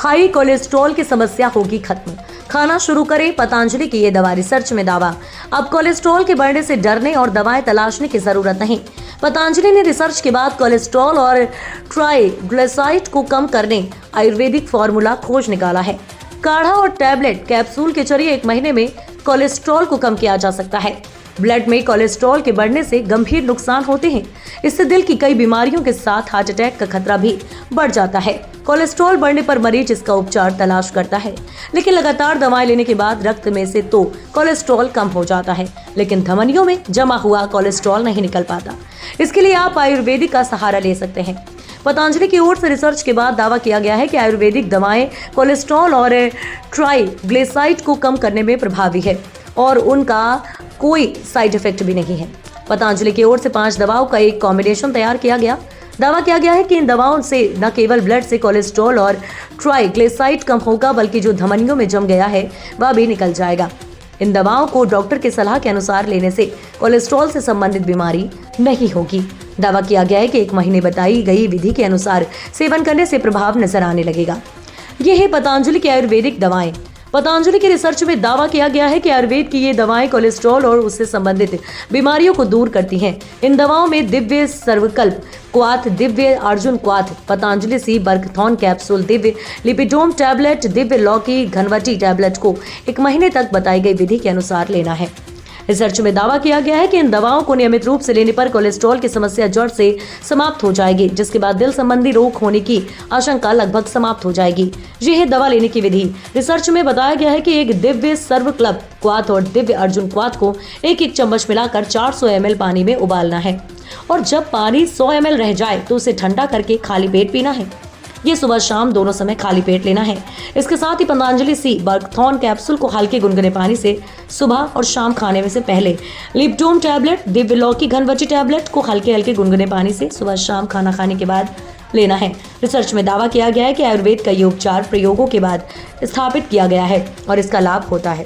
High cholesterol की समस्या होगी खत्म। खाना शुरू करें पतंजलि की ये दवा। रिसर्च में दावा, अब कोलेस्ट्रॉल के बढ़ने से डरने और दवाएं तलाशने की जरूरत नहीं। पतंजलि ने रिसर्च के बाद कोलेस्ट्रॉल और ट्राइग्लिसराइड को कम करने आयुर्वेदिक फॉर्मूला खोज निकाला है। काढ़ा और टैबलेट कैप्सूल के जरिए 1 महीने में कोलेस्ट्रॉल को कम किया जा सकता है। ब्लड में कोलेस्ट्रॉल के बढ़ने से गंभीर नुकसान होते हैं। इससे दिल की कई बीमारियों के साथ हार्ट अटैक का खतरा भी बढ़ जाता है। कोलेस्ट्रॉल बढ़ने पर मरीज इसका उपचार तलाश करता है, लेकिन लगातार दवाएं लेने के बाद रक्त में से तो कोलेस्ट्रॉल कम हो जाता है, लेकिन धमनियों में जमा हुआ कोलेस्ट्रॉल नहीं निकल पाता। इसके लिए आप आयुर्वेदिक का सहारा ले सकते हैं। पतंजलि की ओर से रिसर्च के बाद दावा किया गया है कि आयुर्वेदिक दवाएं कोलेस्ट्रॉल और ट्राइग्लिसराइड को कम करने में प्रभावी है और उनका कोई साइड इफेक्ट भी नहीं है। पतंजलि की ओर से 5 दवाओं का एक कॉम्बिनेशन तैयार किया गया। दावा किया गया है कि इन दवाओं से न केवल ब्लड से कोलेस्ट्रॉल और ट्राइग्लिसराइड कम होगा, बल्कि जो धमनियों में जम गया है वह भी निकल जाएगा। इन दवाओं को डॉक्टर की सलाह के अनुसार लेने से कोलेस्ट्रॉल से संबंधित बीमारी नहीं होगी। दावा किया गया है कि 1 महीने बताई गई विधि के अनुसार सेवन करने से प्रभाव नजर आने लगेगा। ये है पतंजलि की आयुर्वेदिक दवाएं। पतंजलि के रिसर्च में दावा किया गया है कि आयुर्वेद की ये दवाएं कोलेस्ट्रॉल और उससे संबंधित बीमारियों को दूर करती हैं। इन दवाओं में दिव्य सर्वकल्प क्वाथ, दिव्य अर्जुन क्वाथ, पतंजलि सी बर्कथॉन capsule, Divya Lipidom tablet, Divya लौकी घनवटी टैबलेट को 1 महीने तक बताई गई विधि के अनुसार लेना है। रिसर्च में दावा किया गया है कि इन दवाओं को नियमित रूप से लेने पर कोलेस्ट्रॉल की समस्या जड़ से समाप्त हो जाएगी, जिसके बाद दिल संबंधी रोग होने की आशंका लगभग समाप्त हो जाएगी। यह है दवा लेने की विधि। रिसर्च में बताया गया है कि एक दिव्य सर्वकल्प क्वाथ और दिव्य अर्जुन क्वाथ को 1-1 चम्मच मिलाकर 400 ml पानी में उबालना है और जब पानी 100 ml रह जाए तो उसे ठंडा करके खाली पेट पीना है। ये सुबह शाम दोनों समय खाली पेट लेना है। इसके साथ ही पतंजलि सी बर्कथॉन कैप्सूल को हल्के गुनगुने पानी से सुबह और शाम खाने में से पहले, लिपिडोम टैबलेट, दिव्य लौकी घनवटी टैबलेट को हल्के हल्के गुनगुने पानी से सुबह शाम खाना खाने के बाद लेना है। रिसर्च में दावा किया गया है कि आयुर्वेद का ये उपचार प्रयोगों के बाद स्थापित किया गया है और इसका लाभ होता है।